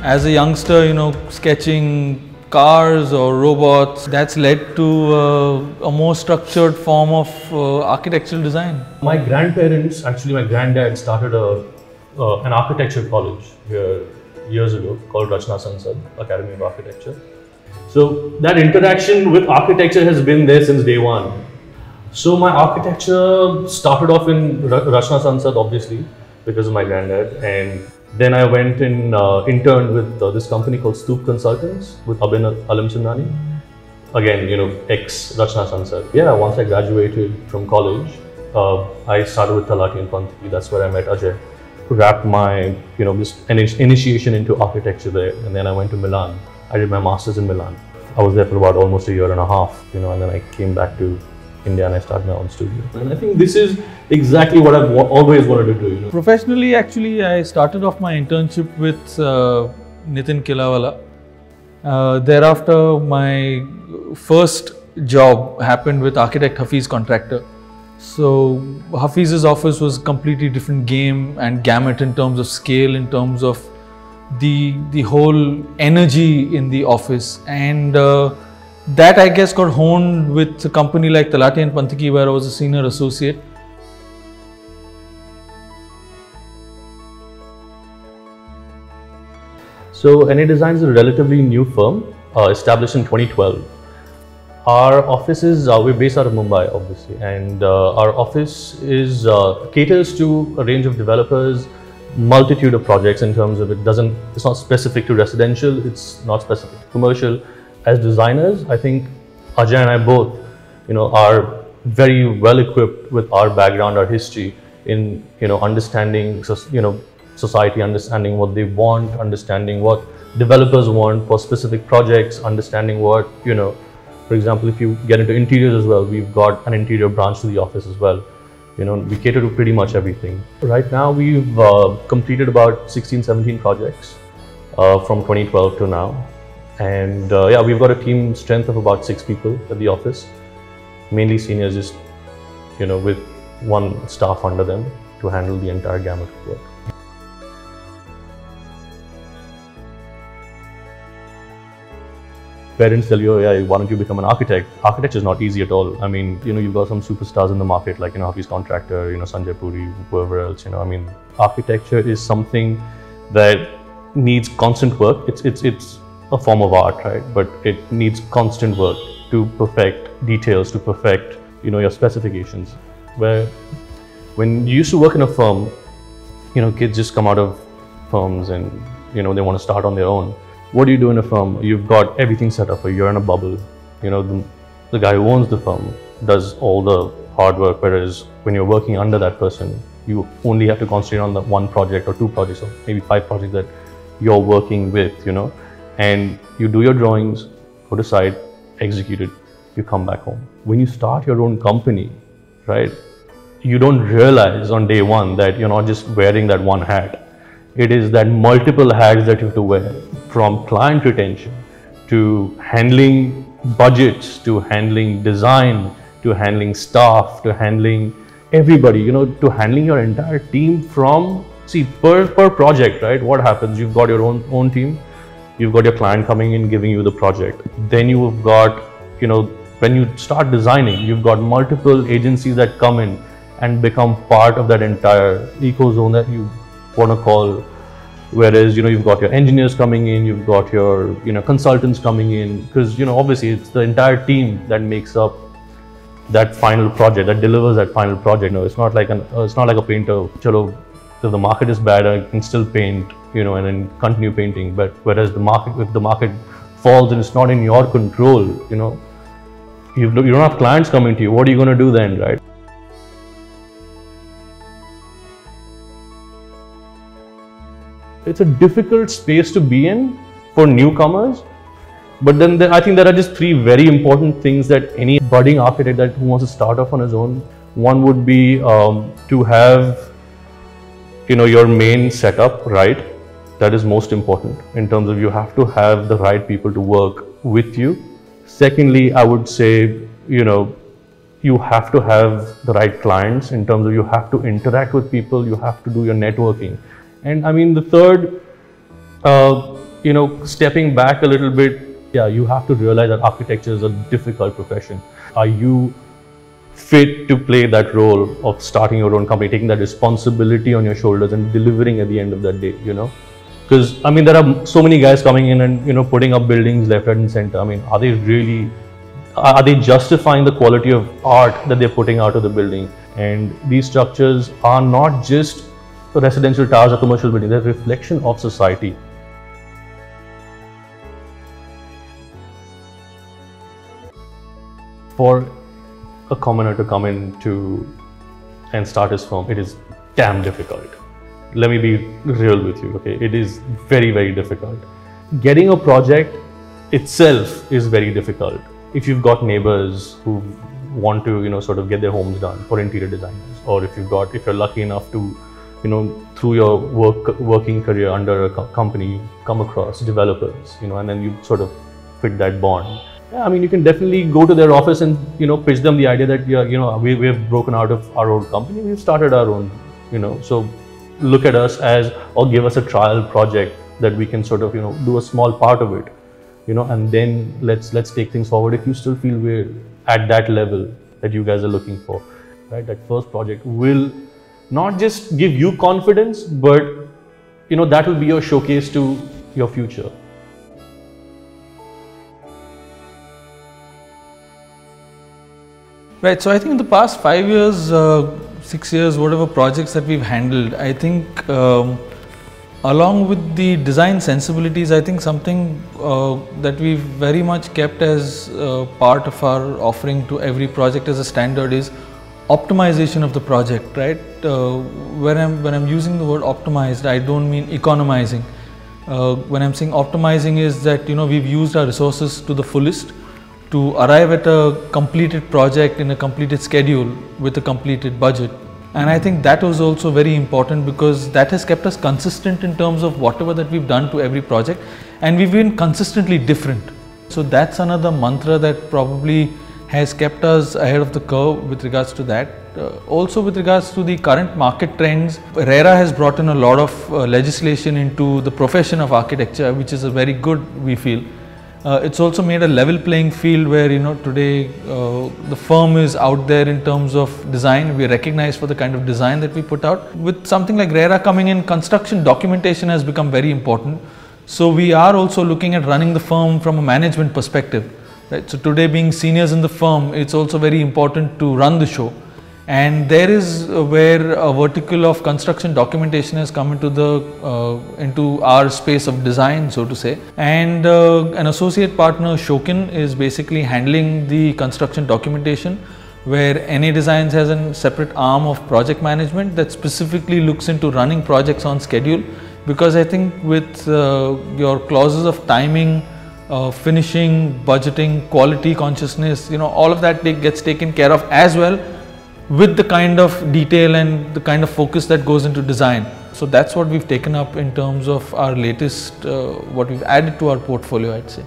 As a youngster, sketching cars or robots, that's led to a more structured form of architectural design. My grandparents, actually my granddad started an architecture college here years ago called Rachna Sansad, Academy of Architecture. So that interaction with architecture has been there since day one. So my architecture started off in Rachna Sansad, obviously, because of my granddad, and then I went and interned with this company called Stoop Consultants with Abhin Alamchandani. Again, ex Rachna Sansad. Yeah, once I graduated from college, I started with Talati and Pantiki. That's where I met Ajay. Wrapped my, this initiation into architecture there, and then I went to Milan. I did my masters in Milan. I was there for about almost a year and a half, and then I came back to India and I started my own studio. And I think this is exactly what I've always wanted to do. Professionally, actually, I started off my internship with Nitin Kilawala. Thereafter, my first job happened with architect Hafiz Contractor. So Hafiz's office was a completely different game and gamut in terms of scale, in terms of the whole energy in the office, and that I guess got honed with a company like Talati and Pantiki, where I was a senior associate. So NA Design is a relatively new firm, established in 2012. Our office is, we're based out of Mumbai, obviously, and our office is caters to a range of developers, multitude of projects in terms of it's not specific to residential, it's not specific to commercial. As designers, I think Ajay and I both, are very well equipped with our background, our history in, understanding, society, understanding what they want, understanding what developers want for specific projects, understanding what, for example, if you get into interiors as well, we've got an interior branch to the office as well. We cater to pretty much everything. Right now, we've completed about 16, 17 projects from 2012 to now. And yeah, we've got a team strength of about 6 people at the office, mainly seniors, just, with one staff under them to handle the entire gamut of work. Parents tell you, yeah, why don't you become an architect? Architecture is not easy at all. I mean, you've got some superstars in the market like, Hafiz Contractor, Sanjay Puri, whoever else, I mean, architecture is something that needs constant work. It's a form of art, right? But it needs constant work to perfect details, to perfect, your specifications. Where when you used to work in a firm, kids just come out of firms and, they want to start on their own. What do you do in a firm? You've got everything set up, you're in a bubble. The guy who owns the firm does all the hard work, whereas when you're working under that person, you only have to concentrate on the one project or 2 projects or maybe 5 projects that you're working with, and you do your drawings, go to site, execute it, you come back home. When you start your own company, right, you don't realize on day one that you're not just wearing that one hat. It is that multiple hats that you have to wear, from client retention to handling budgets, to handling design, to handling staff, to handling everybody, to handling your entire team from, per project, right? What happens? You've got your own team, you've got your client coming in, giving you the project. Then you've got, when you start designing, you've got multiple agencies that come in and become part of that entire ecozone that you want to call. Whereas, you've got your engineers coming in, you've got your, consultants coming in, because, obviously it's the entire team that makes up that final project, that delivers that final project. It's not like a painter, chalo, if the market is bad, I can still paint, and then continue painting. But whereas if the market falls and it's not in your control, you don't have clients coming to you, what are you going to do then, right? It's a difficult space to be in for newcomers, but then I think there are just 3 very important things that any budding architect who wants to start off on his own. One would be to have, your main setup right. That is most important in terms of you have to have the right people to work with you. Secondly, I would say, you have to have the right clients in terms of you have to interact with people, you have to do your networking. And I mean, the third stepping back a little bit, yeah, you have to realize that architecture is a difficult profession. Are you fit to play that role of starting your own company, taking that responsibility on your shoulders and delivering at the end of that day, Because, there are so many guys coming in and, putting up buildings left, right and center. Are they justifying the quality of art that they're putting out of the building? And these structures are not just residential towers or commercial buildings, they're a reflection of society. For a commoner to come into and start his firm, it is damn difficult. Let me be real with you, okay? It is very, very difficult. Getting a project itself is very difficult. If you've got neighbors who want to, sort of get their homes done, for interior designers, or if you're lucky enough to, through your working career under a company, come across developers, and then you sort of fit that bond. Yeah, you can definitely go to their office and, pitch them the idea that, we've broken out of our own company, we've started our own, so look at us or give us a trial project that we can sort of, do a small part of it, and then let's take things forward if you still feel we're at that level that you guys are looking for, right? That first project will not just give you confidence, but, that will be your showcase to your future. Right, so I think in the past 5 years, 6 years, whatever projects that we've handled, I think along with the design sensibilities, I think something that we've very much kept as part of our offering to every project as a standard is optimization of the project, right? When I'm using the word optimized, I don't mean economizing. When I'm saying optimizing is that, we've used our resources to the fullest to arrive at a completed project in a completed schedule with a completed budget. And I think that was also very important because that has kept us consistent in terms of whatever that we've done to every project, and we've been consistently different. So that's another mantra that probably has kept us ahead of the curve with regards to that. Also with regards to the current market trends, RERA has brought in a lot of legislation into the profession of architecture, which is a very good, we feel. It's also made a level playing field where, today the firm is out there in terms of design. We are recognized for the kind of design that we put out. With something like RERA coming in, construction documentation has become very important. So we are also looking at running the firm from a management perspective, right? So today, being seniors in the firm, it's also very important to run the show. And there is where a vertical of construction documentation has come into our space of design, so to say. And an associate partner, Shokin, is basically handling the construction documentation, where NA Designs has a separate arm of project management that specifically looks into running projects on schedule. Because I think with your clauses of timing, finishing, budgeting, quality consciousness, all of that gets taken care of as well, with the kind of detail and the kind of focus that goes into design. So that's what we've taken up in terms of our latest, what we've added to our portfolio, I'd say.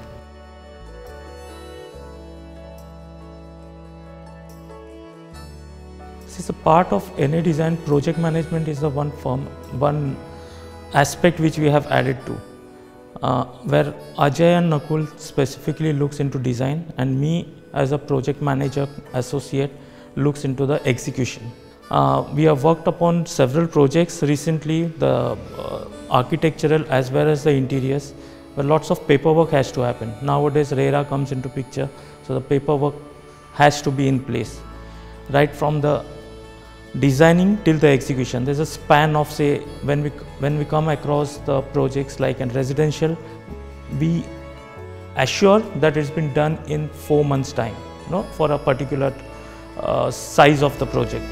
This is a part of NA Design. Project management is the one aspect which we have added to, where Ajay and Nakul specifically looks into design, and me as a project manager associate looks into the execution. We have worked upon several projects recently, the architectural as well as the interiors, where lots of paperwork has to happen. Nowadays RERA comes into picture, so the paperwork has to be in place. Right from the designing till the execution, there's a span of, say, when we come across the projects like in residential, we assure that it's been done in 4 months time, for a particular size of the project.